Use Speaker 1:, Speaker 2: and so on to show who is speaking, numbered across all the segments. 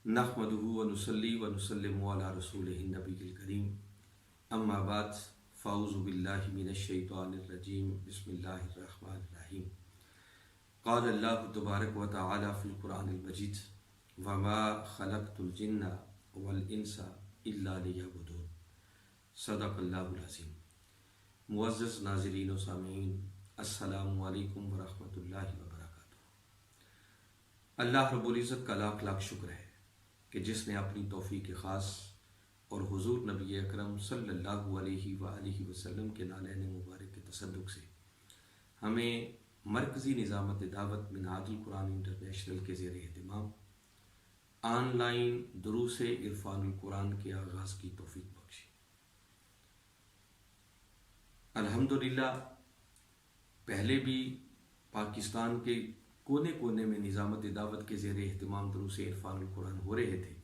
Speaker 1: نحمدہ ونصلی ونسلم علی رسولہ النبی الکریم اما بعد فاعوذ باللہ من الشیطان الرجیم بسم اللہ الرحمن الرحیم قال اللہ تبارک و تعالی فی القرآن المجید وما خلقت الجن والانس الا لیعبدون صدق اللہ العظیم۔ معزز ناظرین و سامعین، السلام علیکم ورحمۃ اللہ وبرکاتہ۔ اللہ رب العزت کا لاکھ لاکھ شکر ہے کہ جس نے اپنی توفیق خاص اور حضور نبی اکرم صلی اللہ علیہ وآلہ وسلم کے نالین مبارک کے تصدق سے ہمیں مرکزی نظامت دعوت منہاج القرآن انٹرنیشنل کے زیر اہتمام آن لائن دروس عرفان القرآن کے آغاز کی توفیق بخشی۔ الحمدللہ پہلے بھی پاکستان کے کونے کونے میں نظامت دعوت کے زیر اہتمام دروس عرفان القرآن ہو رہے تھے،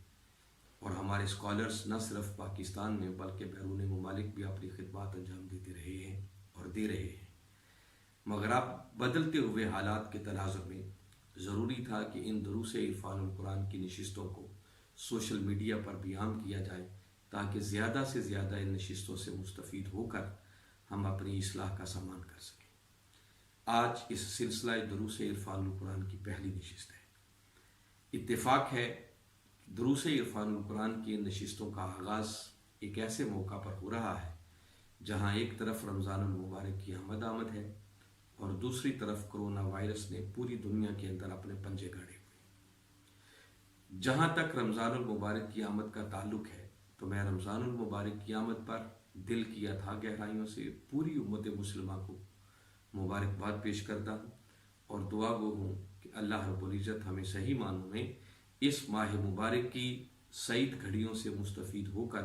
Speaker 1: اور ہمارے اسکالرز نہ صرف پاکستان میں بلکہ بیرون ممالک بھی اپنی خدمات انجام دیتے رہے ہیں اور دے رہے ہیں، مگر اب بدلتے ہوئے حالات کے تناظر میں ضروری تھا کہ ان دروس عرفان القرآن کی نشستوں کو سوشل میڈیا پر بھی عام کیا جائے تاکہ زیادہ سے زیادہ ان نشستوں سے مستفید ہو کر ہم اپنی اصلاح کا سامان کر سکیں۔ آج اس سلسلہ دروس عرفان القرآن کی پہلی نشست ہے۔ اتفاق ہے کہ دروس عرفان القرآن کی ان نشستوں کا آغاز ایک ایسے موقع پر ہو رہا ہے جہاں ایک طرف رمضان المبارک کی آمد ہے اور دوسری طرف کرونا وائرس نے پوری دنیا کے اندر اپنے پنجے گاڑے ہوئے۔ جہاں تک رمضان المبارک کی آمد کا تعلق ہے تو میں رمضان المبارک کی آمد پر دل کی اتھاہ گہرائیوں سے پوری امت مسلمہ کو مبارکباد پیش کرتا ہوں اور دعا گو ہوں کہ اللہ رب العزت ہمیں صحیح معنوں میں اس ماہ مبارک کی سعید گھڑیوں سے مستفید ہو کر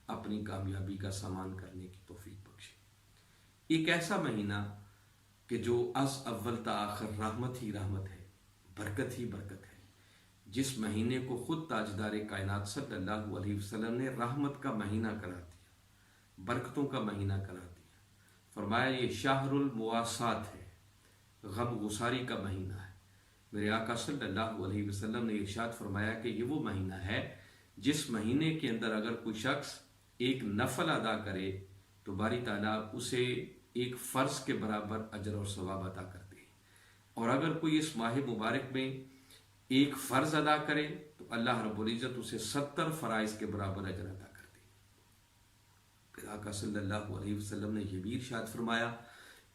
Speaker 1: اپنی کامیابی کا سامان کرنے کی توفیق بخشے۔ ایک ایسا مہینہ کہ جو از اول تا آخر رحمت ہی رحمت ہے، برکت ہی برکت ہے، جس مہینے کو خود تاجدار کائنات صلی اللہ علیہ وسلم نے رحمت کا مہینہ قرار دیا، برکتوں کا مہینہ قرار دیا۔ فرمایا یہ شہر المواسات ہے، غم گساری کا مہینہ ہے۔ میرے آقا صلی اللہ علیہ وسلم نے ارشاد فرمایا کہ یہ وہ مہینہ ہے جس مہینے کے اندر اگر کوئی شخص ایک نفل ادا کرے تو باری تعالیٰ اسے ایک فرض کے برابر اجر اور ثواب عطا کرتے ہیں، اور اگر کوئی اس ماہ مبارک میں ایک فرض ادا کرے تو اللہ رب العزت اسے 70 فرائض کے برابر اجر عطا کرتے ہیں۔ پھر آقا صلی اللہ علیہ وسلم نے یہ بھی ارشاد فرمایا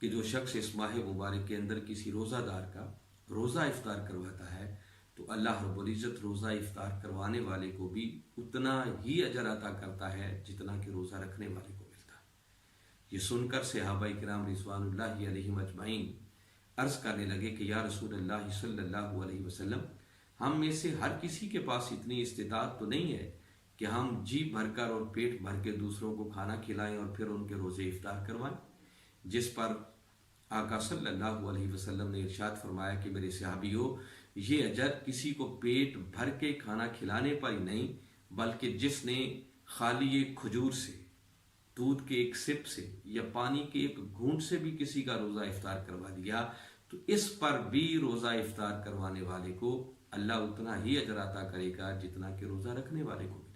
Speaker 1: کہ جو شخص اس ماہ مبارک کے اندر کسی روزہ دار کا روزہ افطار کرواتا ہے تو اللہ رب العزت روزہ افطار کروانے والے کو بھی اتنا ہی اجر عطا کرتا ہے جتنا کہ روزہ رکھنے والے کو ملتا ہے۔ یہ سن کر صحابہ کرام رضوان اللہ علیہم اجمعین عرض کرنے لگے کہ یا رسول اللہ صلی اللہ علیہ وسلم، ہم میں سے ہر کسی کے پاس اتنی استطاعت تو نہیں ہے کہ ہم جی بھر کر اور پیٹ بھر کے دوسروں کو کھانا کھلائیں اور پھر ان کے روزے افطار کروائیں۔ جس پر آقا صلی اللہ علیہ وسلم نے ارشاد فرمایا کہ میرے صحابیوں، یہ اجر کسی کو پیٹ بھر کے کھانا کھلانے پر ہی نہیں بلکہ جس نے خالی ایک کھجور سے، دودھ کے ایک سپ سے یا پانی کے ایک گھونٹ سے بھی کسی کا روزہ افطار کروا دیا تو اس پر بھی روزہ افطار کروانے والے کو اللہ اتنا ہی اجر عطا کرے گا جتنا کہ روزہ رکھنے والے کو ملے گا۔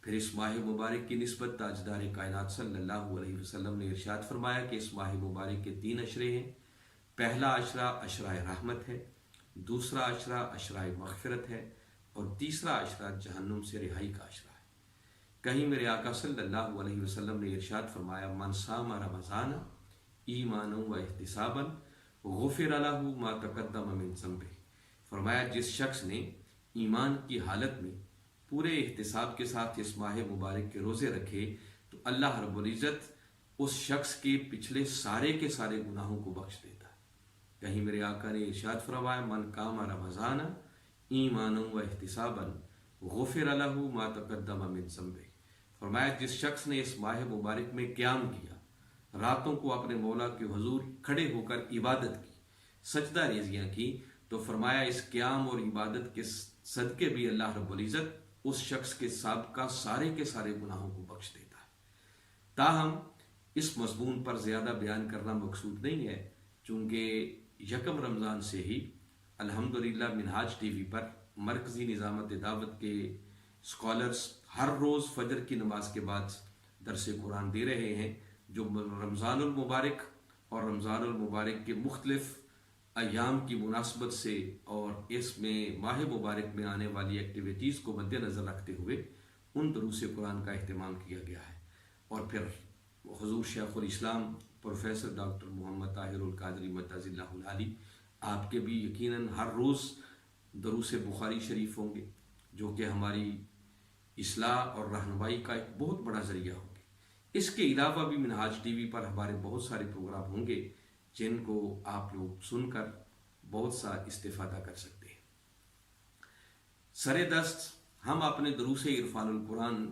Speaker 1: پھر اس ماہ مبارک کی نسبت تاجدار کائنات صلی اللہ علیہ وسلم نے ارشاد فرمایا کہ اس ماہ مبارک کے 3 عشرے ہیں۔ پہلا عشرہ عشرہ رحمت ہے، دوسرا عشرہ عشرہ مغفرت ہے، اور تیسرا عشرہ جہنم سے رہائی کا عشرہ ہے۔ کہیں میرے آقا صلی اللہ علیہ وسلم نے ارشاد فرمایا من صام رمضان ایمانا و احتسابا غفر له ما تقدم من ذنبه۔ فرمایا جس شخص نے ایمان کی حالت میں پورے احتساب کے ساتھ اس ماہ مبارک کے روزے رکھے تو اللہ رب العزت اس شخص کے پچھلے سارے کے سارے گناہوں کو بخش دیتا ہے۔ کہیں میرے آقا نے ارشاد فرمایا من قام رمضان ایمانا و احتسابا غفر له ما تقدم من ذنبه۔ فرمایا جس شخص نے اس ماہ مبارک میں قیام کیا، راتوں کو اپنے مولا کے حضور کھڑے ہو کر عبادت کی، سجدہ ریزیاں کی، تو فرمایا اس قیام اور عبادت کے صدقے بھی اللہ رب العزت اس شخص کے سابقہ سارے کے سارے گناہوں کو بخش دیتا ہے۔ تاہم اس مضمون پر زیادہ بیان کرنا مقصود نہیں ہے، چونکہ 1 رمضان سے ہی الحمدللہ منہاج ٹی وی پر مرکزی نظامت دعوت کے اسکالرز ہر روز فجر کی نماز کے بعد درس قرآن دے رہے ہیں، جو رمضان المبارک اور رمضان المبارک کے مختلف ایام کی مناسبت سے اور اس میں ماہ مبارک میں آنے والی ایکٹیویٹیز کو مد نظر رکھتے ہوئے ان دروس قرآن کا اہتمام کیا گیا ہے۔ اور پھر حضور شیخ الاسلام پروفیسر ڈاکٹر محمد طاہر القادری مدظ اللہ العالی، آپ کے بھی یقیناً ہر روز دروس بخاری شریف ہوں گے، جو کہ ہماری اصلاح اور رہنمائی کا ایک بہت بڑا ذریعہ ہوں گے۔ اس کے علاوہ بھی منہاج ٹی وی پر ہمارے بہت سارے پروگرام ہوں گے جن کو آپ لوگ سن کر بہت سا استفادہ کر سکتے ہیں۔ سر دست ہم اپنے دروس عرفان القرآن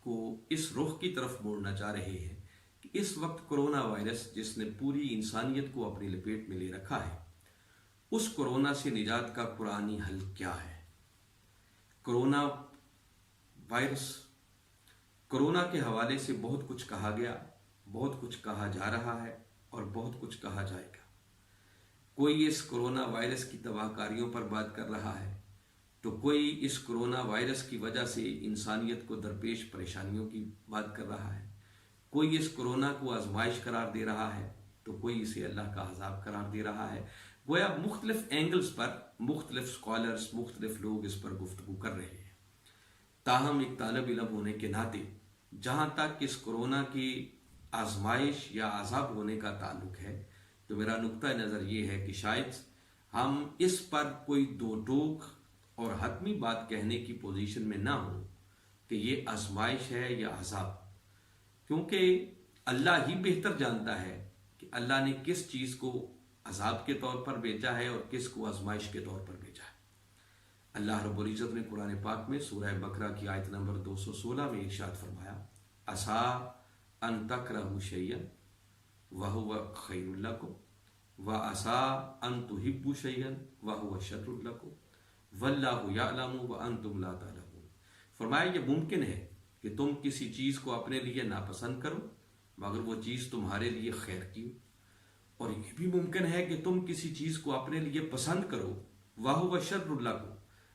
Speaker 1: کو اس رخ کی طرف موڑنا چاہ رہے ہیں کہ اس وقت کرونا وائرس جس نے پوری انسانیت کو اپنی لپیٹ میں لے رکھا ہے، اس کرونا سے نجات کا قرآنی حل کیا ہے۔ کرونا وائرس، کرونا کے حوالے سے بہت کچھ کہا گیا، بہت کچھ کہا جا رہا ہے اور بہت کچھ کہا جائے گا۔ کوئی اس کرونا وائرس کی تباہ کاریوں پر بات کر رہا ہے، تو کوئی اس کرونا وائرس کی وجہ سے انسانیت کو درپیش پریشانیوں کی بات کر رہا ہے، کوئی اس کرونا کو آزمائش قرار دے رہا ہے، تو کوئی اسے اللہ کا عذاب قرار دے رہا ہے۔ گویا مختلف اینگلز پر مختلف اسکالرز، مختلف لوگ اس پر گفتگو کر رہے ہیں۔ تاہم ایک طالب علم ہونے کے ناطے جہاں تک اس کرونا کی آزمائش یا عذاب ہونے کا تعلق ہے، تو میرا نقطہ نظر یہ ہے کہ شاید ہم اس پر کوئی دو ٹوک اور حتمی بات کہنے کی پوزیشن میں نہ ہوں کہ یہ آزمائش ہے یا عذاب، کیونکہ اللہ ہی بہتر جانتا ہے کہ اللہ نے کس چیز کو عذاب کے طور پر بھیجا ہے اور کس کو آزمائش کے طور پر بھیجا ہے۔ اللہ رب العزت نے قرآن پاک میں سورہ بقرہ کی آیت نمبر 216 میں ارشاد فرمایا، عَسَىٰ أَن تَكْرَهُوا شَيْئًا وَهُوَ خَيْرٌ لَكُمْ وَعَسَىٰ أَن تُحِبُّوا شَيْئًا وَهُوَ شَرٌّ لَكُمْ وَاللَّهُ يَعْلَمُ وَأَنتُمْ لَا تَعْلَمُونَ۔ فرمایا یہ ممکن ہے کہ تم کسی چیز کو اپنے لیے ناپسند کرو مگر وہ چیز تمہارے لیے خیر کی ہو، اور یہ بھی ممکن ہے کہ تم کسی چیز کو اپنے لیے پسند کرو وَهُوَ شَرٌّ لَكُمْ،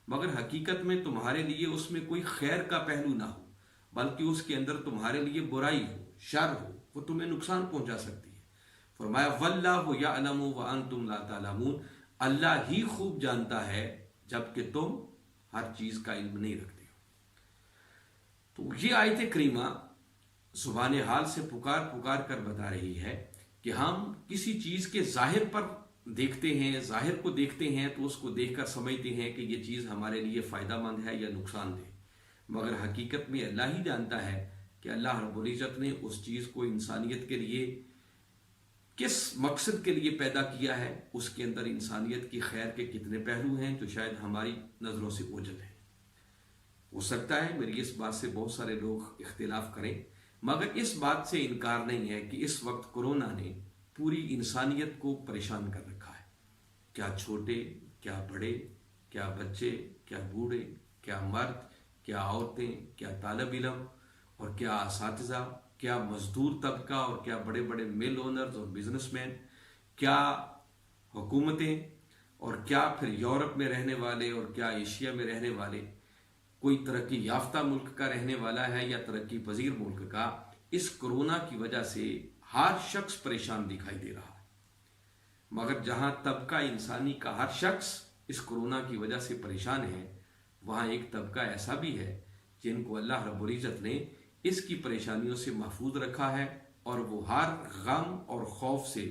Speaker 1: مگر حقیقت میں تمہارے لیے اس میں کوئی خیر کا پہلو نہ ہو، بلکہ اس کے اندر تمہارے لیے برائی ہو، شر ہو، وہ تمہیں نقصان پہنچا سکتی ہے۔ فرمایا وَاللَّهُ يَعْلَمُ وَأَنْتُمْ لَا تَعْلَمُونَ، اللہ ہی خوب جانتا ہے جبکہ تم ہر چیز کا علم نہیں رکھتے ہو۔ تو یہ آیت کریمہ زبان حال سے پکار کر بتا رہی ہے کہ ہم کسی چیز کے ظاہر پر دیکھتے ہیں، ظاہر کو دیکھتے ہیں تو اس کو دیکھ کر سمجھتے ہیں کہ یہ چیز ہمارے لیے فائدہ مند ہے یا نقصان دہ، مگر حقیقت میں اللہ ہی جانتا ہے کہ اللہ رب العزت نے اس چیز کو انسانیت کے لیے کس مقصد کے لیے پیدا کیا ہے، اس کے اندر انسانیت کی خیر کے کتنے پہلو ہیں جو شاید ہماری نظروں سے اوجھل ہیں۔ ہو سکتا ہے میری اس بات سے بہت سارے لوگ اختلاف کریں، مگر اس بات سے انکار نہیں ہے کہ اس وقت کرونا نے پوری انسانیت کو پریشان کر رکھا ہے۔ کیا چھوٹے، کیا بڑے، کیا بچے، کیا بوڑھے، کیا مرد، کیا عورتیں، کیا طالب علم اور کیا اساتذہ، کیا مزدور طبقہ اور کیا بڑے بڑے مل اونرز اور بزنس مین، کیا حکومتیں اور کیا پھر یورپ میں رہنے والے اور کیا ایشیا میں رہنے والے، کوئی ترقی یافتہ ملک کا رہنے والا ہے یا ترقی پذیر ملک کا، اس کرونا کی وجہ سے ہر شخص پریشان دکھائی دے رہا ہے۔ مگر جہاں طبقہ انسانی کا ہر شخص اس کرونا کی وجہ سے پریشان ہے، وہاں ایک طبقہ ایسا بھی ہے جن کو اللہ رب العزت نے اس کی پریشانیوں سے محفوظ رکھا ہے اور وہ ہر غم اور خوف سے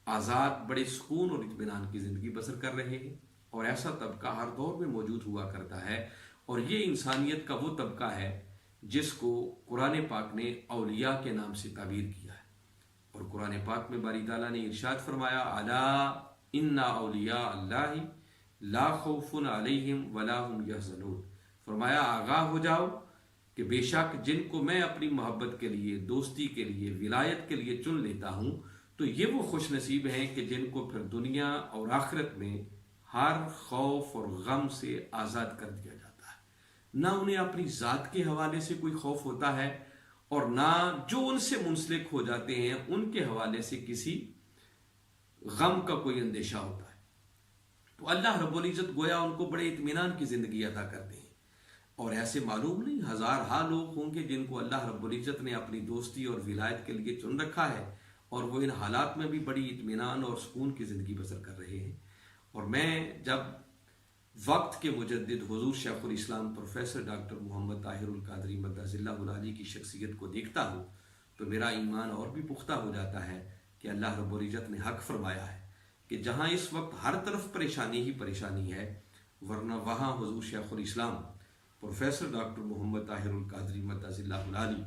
Speaker 1: آزاد بڑے سکون اور اطمینان کی زندگی بسر کر رہے ہیں۔ اور ایسا طبقہ ہر دور میں موجود ہوا کرتا ہے، اور یہ انسانیت کا وہ طبقہ ہے جس کو قرآن پاک نے اولیاء کے نام سے تعبیر کیا ہے۔ اور قرآن پاک میں باری تعالیٰ نے ارشاد فرمایا، الا ان اولیاء اللہ لا خوف علیہم ولا هم یحزنون، فرمایا آگاہ ہو جاؤ کہ بے شک جن کو میں اپنی محبت کے لیے، دوستی کے لیے، ولایت کے لیے چن لیتا ہوں، تو یہ وہ خوش نصیب ہیں کہ جن کو پھر دنیا اور آخرت میں ہر خوف اور غم سے آزاد کر دیا جاتا ہے۔ نہ انہیں اپنی ذات کے حوالے سے کوئی خوف ہوتا ہے اور نہ جو ان سے منسلک ہو جاتے ہیں ان کے حوالے سے کسی غم کا کوئی اندیشہ ہوتا ہے۔ تو اللہ رب العزت گویا ان کو بڑے اطمینان کی زندگی عطا کرتے ہیں. اور ایسے معلوم نہیں ہزارہا لوگ ہوں گے جن کو اللہ رب العزت نے اپنی دوستی اور ولایت کے لیے چن رکھا ہے، اور وہ ان حالات میں بھی بڑی اطمینان اور سکون کی زندگی بسر کر رہے ہیں. اور میں جب وقت کے مجدد حضور شیخ الاسلام پروفیسر ڈاکٹر محمد طاہر القادری مدث اللہ العالی کی شخصیت کو دیکھتا ہوں تو میرا ایمان اور بھی پختہ ہو جاتا ہے کہ اللہ رب العزت نے حق فرمایا ہے کہ جہاں اس وقت ہر طرف پریشانی ہی پریشانی ہے، ورنہ وہاں حضور شیخ الاسلام پروفیسر ڈاکٹر محمد طاہر القادری مدث اللہ العالی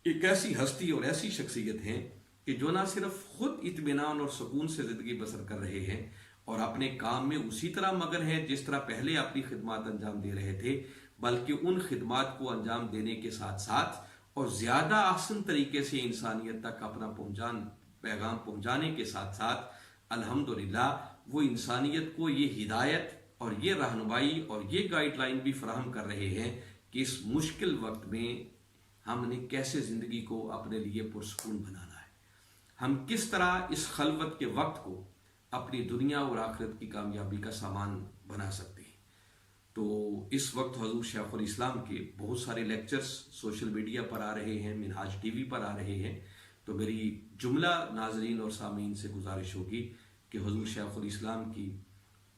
Speaker 1: ایک ایسی ہستی اور ایسی شخصیت ہیں کہ جو نہ صرف خود اطمینان اور سکون سے زندگی بسر کر رہے ہیں اور اپنے کام میں اسی طرح مگن ہیں جس طرح پہلے اپنی خدمات انجام دے رہے تھے، بلکہ ان خدمات کو انجام دینے کے ساتھ ساتھ اور زیادہ احسن طریقے سے انسانیت تک اپنا پیغام پہنچانے کے ساتھ ساتھ الحمدللہ وہ انسانیت کو یہ ہدایت اور یہ رہنمائی اور یہ گائیڈ لائن بھی فراہم کر رہے ہیں کہ اس مشکل وقت میں ہم نے کیسے زندگی کو اپنے لیے پرسکون بنانا ہے، ہم کس طرح اس خلوت کے وقت کو اپنی دنیا اور آخرت کی کامیابی کا سامان بنا سکتے ہیں. تو اس وقت حضور شیخ الاسلام کے بہت سارے لیکچرز سوشل میڈیا پر آ رہے ہیں، منہاج ٹی وی پر آ رہے ہیں. تو میری جملہ ناظرین اور سامعین سے گزارش ہوگی کہ حضور شیخ الاسلام کی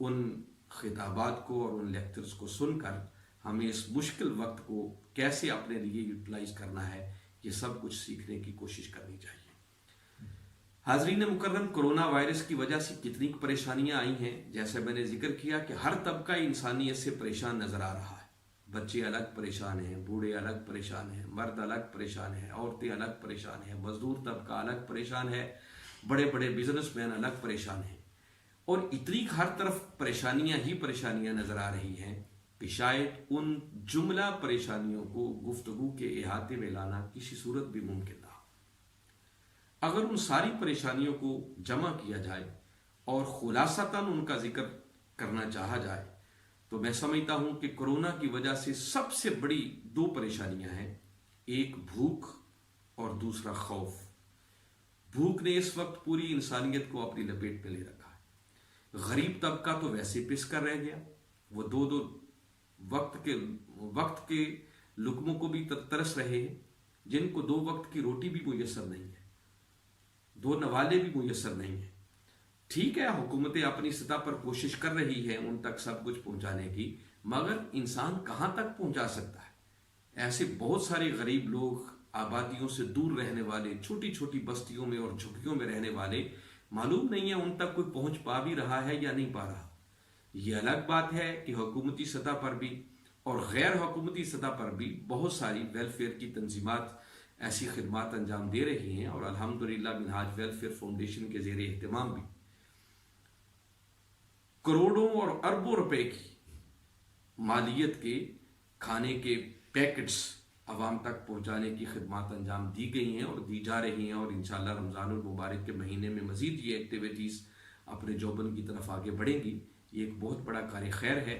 Speaker 1: ان خطابات کو اور ان لیکچرز کو سن کر ہمیں اس مشکل وقت کو کیسے اپنے لیے یوٹیلائز کرنا ہے، یہ سب کچھ سیکھنے کی کوشش کرنی چاہیے. حاضرین مکرم، کرونا وائرس کی وجہ سے کتنی پریشانیاں آئی ہیں. جیسے میں نے ذکر کیا کہ ہر طبقہ انسانیت سے پریشان نظر آ رہا ہے. بچے الگ پریشان ہیں، بوڑھے الگ پریشان ہیں، مرد الگ پریشان ہیں، عورتیں الگ پریشان ہیں، مزدور طبقہ الگ پریشان ہے، بڑے بڑے بزنس مین الگ پریشان ہیں. اور اتنی ہر طرف پریشانیاں ہی پریشانیاں نظر آ رہی ہیں کہ شاید ان جملہ پریشانیوں کو گفتگو کے احاطے میں لانا کسی صورت بھی ممکن نہ ہو. اگر ان ساری پریشانیوں کو جمع کیا جائے اور خلاصتاً ان کا ذکر کرنا چاہا جائے تو میں سمجھتا ہوں کہ کرونا کی وجہ سے سب سے بڑی دو پریشانیاں ہیں، ایک بھوک اور دوسرا خوف. بھوک نے اس وقت پوری انسانیت کو اپنی لپیٹ میں لے رکھا ہے. غریب طبقہ تو ویسے پس کر رہ گیا، وہ دو وقت کے لقموں کو بھی ترس رہے ہیں، جن کو 2 وقت کی روٹی بھی میسر نہیں ہے، 2 نوالے بھی میسر نہیں ہیں. ٹھیک ہے، حکومتیں اپنی سطح پر کوشش کر رہی ہیں ان تک سب کچھ پہنچانے کی، مگر انسان کہاں تک پہنچا سکتا ہے؟ ایسے بہت سارے غریب لوگ، آبادیوں سے دور رہنے والے، چھوٹی چھوٹی بستیوں میں اور جھگیوں میں رہنے والے، معلوم نہیں ہے ان تک کوئی پہنچ پا بھی رہا ہے یا نہیں پا رہا. یہ الگ بات ہے کہ حکومتی سطح پر بھی اور غیر حکومتی سطح پر بھی بہت ساری ویلفیئر کی تنظیمات ایسی خدمات انجام دے رہی ہیں، اور الحمدللہ منہاج ویلفیئر فاؤنڈیشن کے زیر اہتمام بھی کروڑوں اور اربوں روپے کی مالیت کے کھانے کے پیکٹس عوام تک پہنچانے کی خدمات انجام دی گئی ہیں اور دی جا رہی ہیں. اور انشاءاللہ رمضان المبارک کے مہینے میں مزید یہ ایکٹیویٹیز اپنے جوبن کی طرف آگے بڑھیں گی. یہ ایک بہت بڑا کار خیر ہے.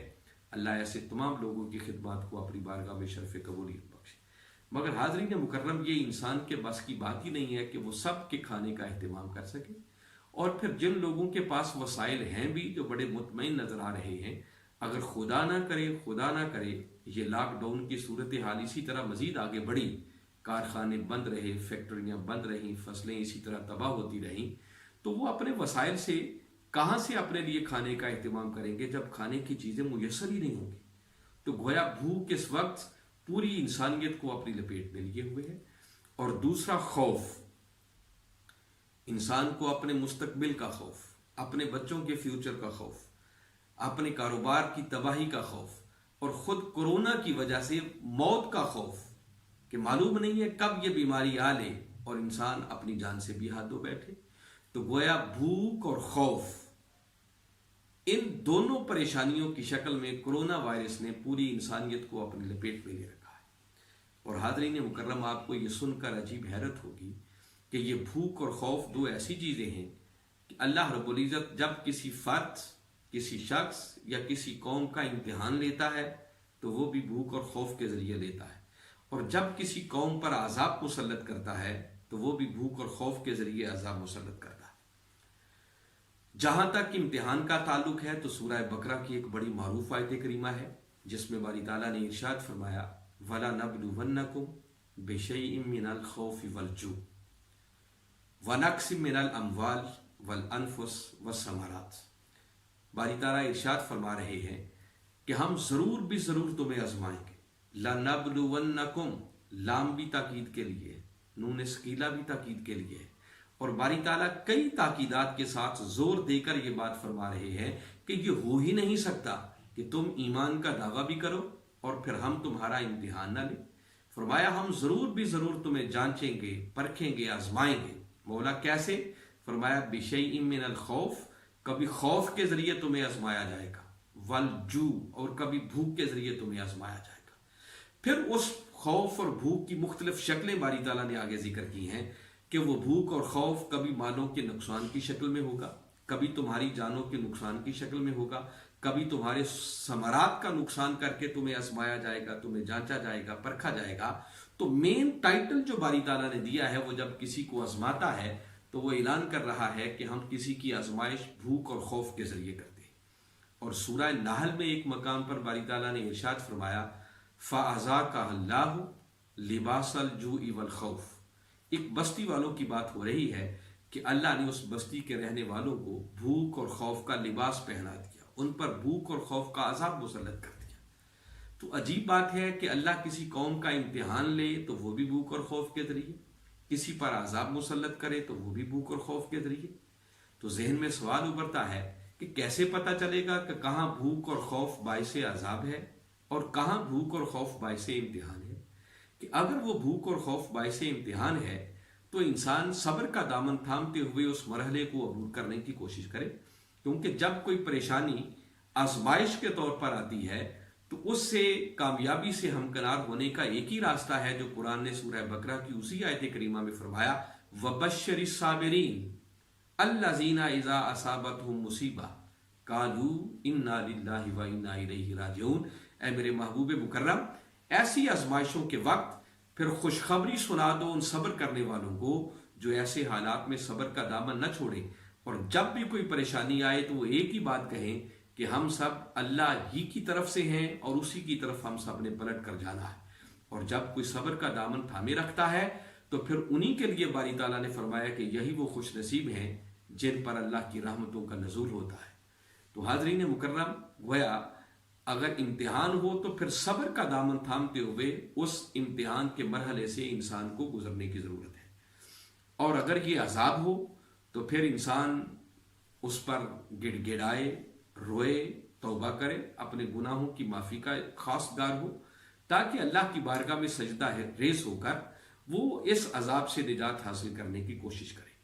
Speaker 1: اللہ ایسے تمام لوگوں کی خدمات کو اپنی بارگاہ میں شرف قبولیت بخشے. مگر حاضرین مکرم، یہ انسان کے بس کی بات ہی نہیں ہے کہ وہ سب کے کھانے کا اہتمام کر سکے. اور پھر جن لوگوں کے پاس وسائل ہیں بھی، جو بڑے مطمئن نظر آ رہے ہیں، اگر خدا نہ کرے یہ لاک ڈاؤن کی صورتحال اسی طرح مزید آگے بڑھی، کارخانے بند رہے، فیکٹریاں بند رہیں، فصلیں اسی طرح تباہ ہوتی رہیں، تو وہ اپنے وسائل سے کہاں سے اپنے لیے کھانے کا اہتمام کریں گے جب کھانے کی چیزیں میسر ہی نہیں ہوں گی. تو گویا بھوک اس وقت پوری انسانیت کو اپنی لپیٹ میں لیے ہوئے ہے. اور دوسرا خوف، انسان کو اپنے مستقبل کا خوف، اپنے بچوں کے فیوچر کا خوف، اپنے کاروبار کی تباہی کا خوف، اور خود کورونا کی وجہ سے موت کا خوف کہ معلوم نہیں ہے کب یہ بیماری آ لے اور انسان اپنی جان سے بھی ہاتھ دھو بیٹھے. تو گویا بھوک اور خوف، ان دونوں پریشانیوں کی شکل میں کرونا وائرس نے پوری انسانیت کو اپنی لپیٹ میں لے رکھا ہے. اور حاضرین مکرم، آپ کو یہ سن کر عجیب حیرت ہوگی کہ یہ بھوک اور خوف 2 ایسی چیزیں ہیں کہ اللہ رب العزت جب کسی فرد، کسی شخص یا کسی قوم کا امتحان لیتا ہے تو وہ بھی بھوک اور خوف کے ذریعے لیتا ہے، اور جب کسی قوم پر عذاب مسلط کرتا ہے تو وہ بھی بھوک اور خوف کے ذریعے عذاب مسلط کرتا ہے. جہاں تک امتحان کا تعلق ہے تو سورہ بقرہ کی ایک بڑی معروف آیت کریمہ ہے جس میں باری تعالیٰ نے ارشاد فرمایا وَلَنَبْلُوَنَّكُمْ بِشَيْءٍ مِّنَ الْخَوْفِ وَالْجُوعِ وَنَقْصٍ مِّنَ الْأَمْوَالِ وَالْأَنفُسِ وَالثَّمَرَاتِ۔ باری تعالیٰ ارشاد فرما رہے ہیں کہ ہم ضرور بھی ضرور تمہیں آزمائیں گے۔ لَنَبْلُوَنَّكُمْ، لام بھی تاکید کے لیے، نون ثقیلہ بھی تاکید کے لیے، اور باری تعالیٰ کئی تاکیدات کے ساتھ زور دے کر یہ بات فرما رہے ہیں کہ یہ ہو ہی نہیں سکتا کہ تم ایمان کا دعویٰ بھی کرو اور پھر ہم تمہارا امتحان نہ لیں۔ فرمایا ہم ضرور بھی ضرور تمہیں جانچیں گے، پرکھیں گے، آزمائیں گے۔ مولا کیسے؟ فرمایا بِشَيْءٍ مِّنَ الْخَوْفِ، کبھی خوف کے ذریعے تمہیں آزمایا جائے گا، وَالْجُوعِ، اور کبھی بھوک کے ذریعے تمہیں آزمایا جائے گا۔ پھر اس خوف اور بھوک کی مختلف شکلیں باری تعالیٰ نے آگے ذکر کی ہیں کہ وہ بھوک اور خوف کبھی مالوں کے نقصان کی شکل میں ہوگا، کبھی تمہاری جانوں کے نقصان کی شکل میں ہوگا، کبھی تمہارے ثمرات کا نقصان کر کے تمہیں آزمایا جائے گا، تمہیں جانچا جائے گا، پرکھا جائے گا۔ تو مین ٹائٹل جو باری تعالیٰ نے دیا ہے وہ جب کسی کو آزماتا ہے تو وہ اعلان کر رہا ہے کہ ہم کسی کی آزمائش بھوک اور خوف کے ذریعے کرتے ہیں۔ اور سورہ نحل میں ایک مقام پر باری تعالیٰ نے ارشاد فرمایا فَأَذَاقَهَا اللَّهُ لِبَاسَ الْجُوعِ وَالْخَوْفِ۔ ایک بستی والوں کی بات ہو رہی ہے کہ اللہ نے اس بستی کے رہنے والوں کو بھوک اور خوف کا لباس پہنا دیا، ان پر بھوک اور خوف کا عذاب مسلط کر دیا۔ تو عجیب بات ہے کہ اللہ کسی قوم کا امتحان لے تو وہ بھی بھوک اور خوف کے ذریعے، کسی پر عذاب مسلط کرے تو وہ بھی بھوک اور خوف کے ذریعے۔ تو ذہن میں سوال ابھرتا ہے کہ کیسے پتہ چلے گا کہ کہاں بھوک اور خوف باعث عذاب ہے اور کہاں بھوک اور خوف باعث امتحان ہے؟ کہ اگر وہ بھوک اور خوف باعث امتحان ہے تو انسان صبر کا دامن تھامتے ہوئے اس مرحلے کو عبور کرنے کی کوشش کرے، کیونکہ جب کوئی پریشانی آزمائش کے طور پر آتی ہے تو اس سے کامیابی سے ہمکنار ہونے کا ایک ہی راستہ ہے جو قرآن نے سورہ بقرہ کی اسی آیت کریمہ میں فرمایا وَبَشِّرِ الصَّابِرِينَ الَّذِينَ إِذَا أَصَابَتْهُم مُّصِیبَةٌ قَالُوا إِنَّا لِلَّهِ وَإِنَّا إِلَیْهِ رَاجِعُونَ۔ اے میرے محبوب مکرم، ایسی آزمائشوں کے وقت پھر خوشخبری سنا دو ان صبر کرنے والوں کو جو ایسے حالات میں صبر کا دامن نہ چھوڑیں، اور جب بھی کوئی پریشانی آئے تو وہ ایک ہی بات کہیں کہ ہم سب اللہ ہی کی طرف سے ہیں اور اسی کی طرف ہم سب نے پلٹ کر جانا ہے۔ اور جب کوئی صبر کا دامن تھامے رکھتا ہے تو پھر انہی کے لیے باری تعالیٰ نے فرمایا کہ یہی وہ خوش نصیب ہیں جن پر اللہ کی رحمتوں کا نزول ہوتا ہے۔ تو حاضرین مکرم، گویا اگر امتحان ہو تو پھر صبر کا دامن تھامتے ہوئے اس امتحان کے مرحلے سے انسان کو گزرنے کی ضرورت ہے، اور اگر یہ عذاب ہو تو پھر انسان اس پر گڑ گڑائے، روئے، توبہ کرے، اپنے گناہوں کی معافی کا خواستگار ہو، تاکہ اللہ کی بارگاہ میں سجدہ ریز ہو کر وہ اس عذاب سے نجات حاصل کرنے کی کوشش کرے۔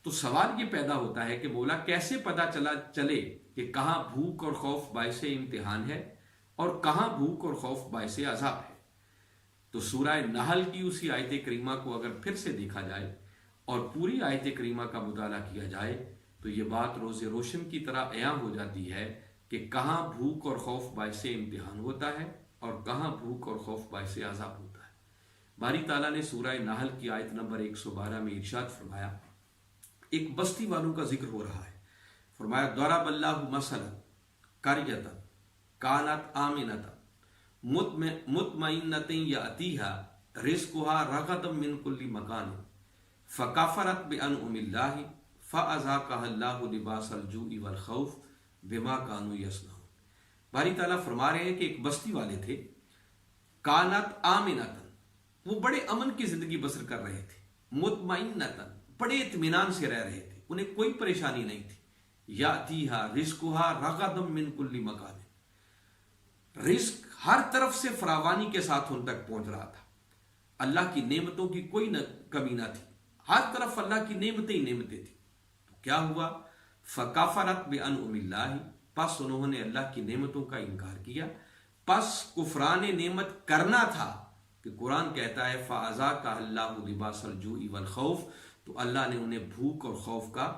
Speaker 1: تو سوال یہ پیدا ہوتا ہے کہ مولا کیسے پتہ چلے کہ کہاں بھوک اور خوف باعث امتحان ہے اور کہاں بھوک اور خوف باعث عذاب ہے؟ تو سورہ نحل کی اسی آیت کریمہ کو اگر پھر سے دیکھا جائے اور پوری آیت کریمہ کا مطالعہ کیا جائے تو یہ بات روز روشن کی طرح عیاں ہو جاتی ہے کہ کہاں بھوک اور خوف باعث امتحان ہوتا ہے اور کہاں بھوک اور خوف باعث عذاب ہوتا ہے۔ باری تعالیٰ نے سورہ نحل کی آیت نمبر 112 میں ارشاد فرمایا، ایک بستی والوں کا ذکر ہو رہا ہے، فرمایا ضرب اللہ مثلا قریۃ کانت آمنۃ مطمئنۃ یأتیہا رزقہا رغدا من کل مکان فکفرت بانعم اللہ فاذاقہا اللہ لباس الجوع والخوف بما کانوا یصنعون۔ باری تعالیٰ فرما رہے ہیں کہ ایک بستی والے تھے، کانت آمنۃ، وہ بڑے امن کی زندگی بسر کر رہے تھے، مطمئنۃ، بڑے اطمینان سے رہ رہے تھے، انہیں کوئی پریشانی نہیں تھی، یاتیہا رزقہا رغدا من کل مکان، رزق ہر طرف سے فراوانی کے ساتھ ان تک پہنچ رہا تھا، اللہ کی نعمتوں کی کوئی کمی نہ تھی، ہر طرف اللہ کی نعمتیں ہی نعمتیں تھیں۔ تو کیا ہوا؟ فکفرت بانعم اللہ، پس انہوں نے اللہ کی نعمتوں کا انکار کیا، پس کفران نعمت کرنا تھا کہ قرآن کہتا ہے فاذاقہا اللہ لباس الجوع والخوف، تو اللہ نے انہیں بھوک اور خوف کا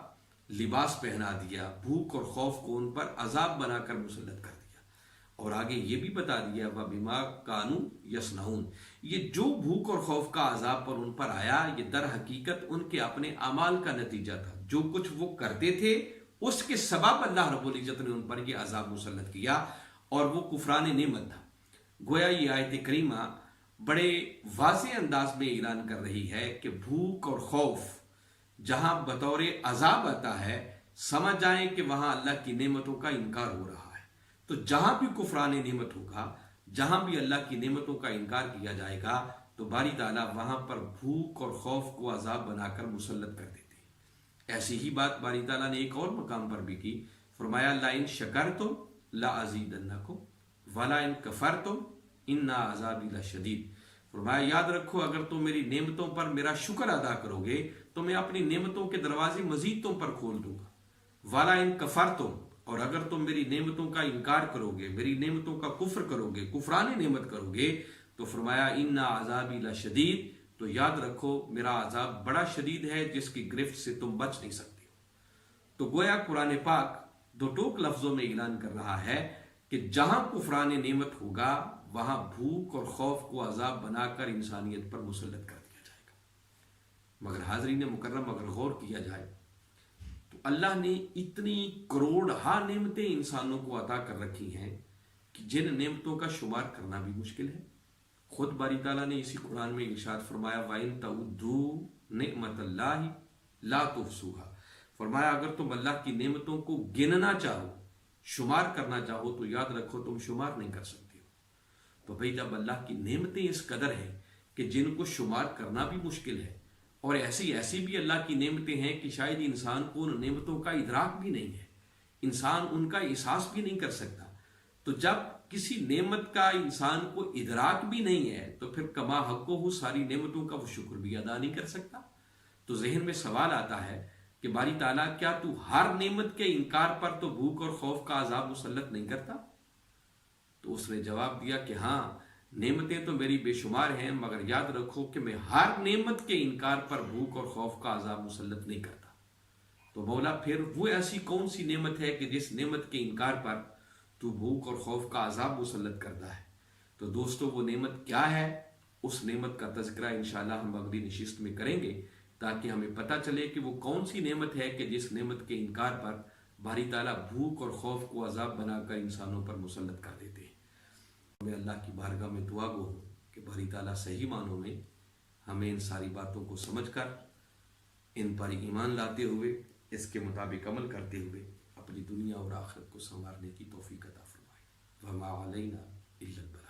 Speaker 1: لباس پہنا دیا، بھوک اور خوف کو ان پر عذاب بنا کر مسلط کر دیا۔ اور آگے یہ بھی بتا دیا وَبِمَا كَانُوا يَصْنَعُونَ، یہ جو بھوک اور خوف کا عذاب پر ان پر آیا یہ در حقیقت ان کے اپنے اعمال کا نتیجہ تھا، جو کچھ وہ کرتے تھے اس کے سبب اللہ رب العزت نے ان پر یہ عذاب مسلط کیا، اور وہ کفران نعمت تھا۔ گویا یہ آیت کریمہ بڑے واضح انداز میں اعلان کر رہی ہے کہ بھوک اور خوف جہاں بطور عذاب آتا ہے، سمجھ جائیں کہ وہاں اللہ کی نعمتوں کا انکار ہو رہا ہے۔ تو جہاں بھی کفران نعمت ہوگا، جہاں بھی اللہ کی نعمتوں کا انکار کیا جائے گا، تو باری تعالیٰ وہاں پر بھوک اور خوف کو عذاب بنا کر مسلط کر دیتے ہیں۔ ایسی ہی بات باری تعالیٰ نے ایک اور مقام پر بھی کی، فرمایا لَإِن شَكَرْتُمْ لَأَزِيدَنَّكُمْ وَلَئِن كَفَرْتُمْ إِنَّ عَذَابِي لَشَدِيدٌ۔ فرمایا یاد رکھو، اگر تم میری نعمتوں پر میرا شکر ادا کرو گے تو میں اپنی نعمتوں کے دروازے مزید تم پر کھول دوں گا۔ وَلَئِن كَفَرْتُمْ، اور اگر تم میری نعمتوں کا انکار کرو گے، میری نعمتوں کا کفر کرو گے، کفران نعمت کرو گے، تو فرمایا اِنَّ عَذَابِي لَشَدِيدٌ، تو یاد رکھو میرا عذاب بڑا شدید ہے جس کی گرفت سے تم بچ نہیں سکتے ہو۔ تو گویا قرآن پاک دو ٹوک لفظوں میں اعلان کر رہا ہے کہ جہاں کفران نعمت ہوگا وہاں بھوک اور خوف کو عذاب بنا کر انسانیت پر مسلط کر دیا جائے گا۔ مگر حاضرین مکرم، اگر غور کیا جائے تو اللہ نے اتنی کروڑہا نعمتیں انسانوں کو عطا کر رکھی ہیں کہ جن نعمتوں کا شمار کرنا بھی مشکل ہے۔ خود باری تعالیٰ نے اسی قرآن میں ارشاد فرمایا وَإِن تَعُدُّوا نِعْمَتَ اللَّهِ لَا تُحْصُوهَا، فرمایا اگر تم اللہ کی نعمتوں کو گننا چاہو، شمار کرنا چاہو، تو یاد رکھو تم شمار نہیں کر سکتے ہو۔ تو بھئی جب اللہ کی نعمتیں اس قدر ہیں کہ جن کو شمار کرنا بھی مشکل ہے، اور ایسی بھی اللہ کی نعمتیں ہیں کہ شاید انسان کو ان نعمتوں کا ادراک بھی نہیں ہے، انسان ان کا احساس بھی نہیں کر سکتا، تو جب کسی نعمت کا انسان کو ادراک بھی نہیں ہے تو پھر کما حق ہو ساری نعمتوں کا وہ شکر بھی ادا نہیں کر سکتا۔ تو ذہن میں سوال آتا ہے کہ باری تعالیٰ کیا تو ہر نعمت کے انکار پر تو بھوک اور خوف کا عذاب مسلط نہیں کرتا؟ تو اس نے جواب دیا کہ ہاں، نعمتیں تو میری بے شمار ہیں، مگر یاد رکھو کہ میں ہر نعمت کے انکار پر بھوک اور خوف کا عذاب مسلط نہیں کرتا۔ تو مولا پھر وہ ایسی کون سی نعمت ہے کہ جس نعمت کے انکار پر تو بھوک اور خوف کا عذاب مسلط کرتا ہے؟ تو دوستو وہ نعمت کیا ہے؟ اس نعمت کا تذکرہ انشاءاللہ ہم اگلی نشست میں کریں گے، تاکہ ہمیں پتہ چلے کہ وہ کون سی نعمت ہے کہ جس نعمت کے انکار پر باری تعالیٰ بھوک اور خوف کو عذاب بنا کر انسانوں پر مسلط کر دیتے ہیں۔ میں اللہ کی بارگاہ میں دعا گو ہوں کہ باری تعالیٰ صحیح معنوں میں ہمیں ان ساری باتوں کو سمجھ کر ان پر ایمان لاتے ہوئے اس کے مطابق عمل کرتے ہوئے اپنی دنیا اور آخرت کو سنوارنے کی توفیق عطا فرمائے۔ وما علینا الا البلاغ۔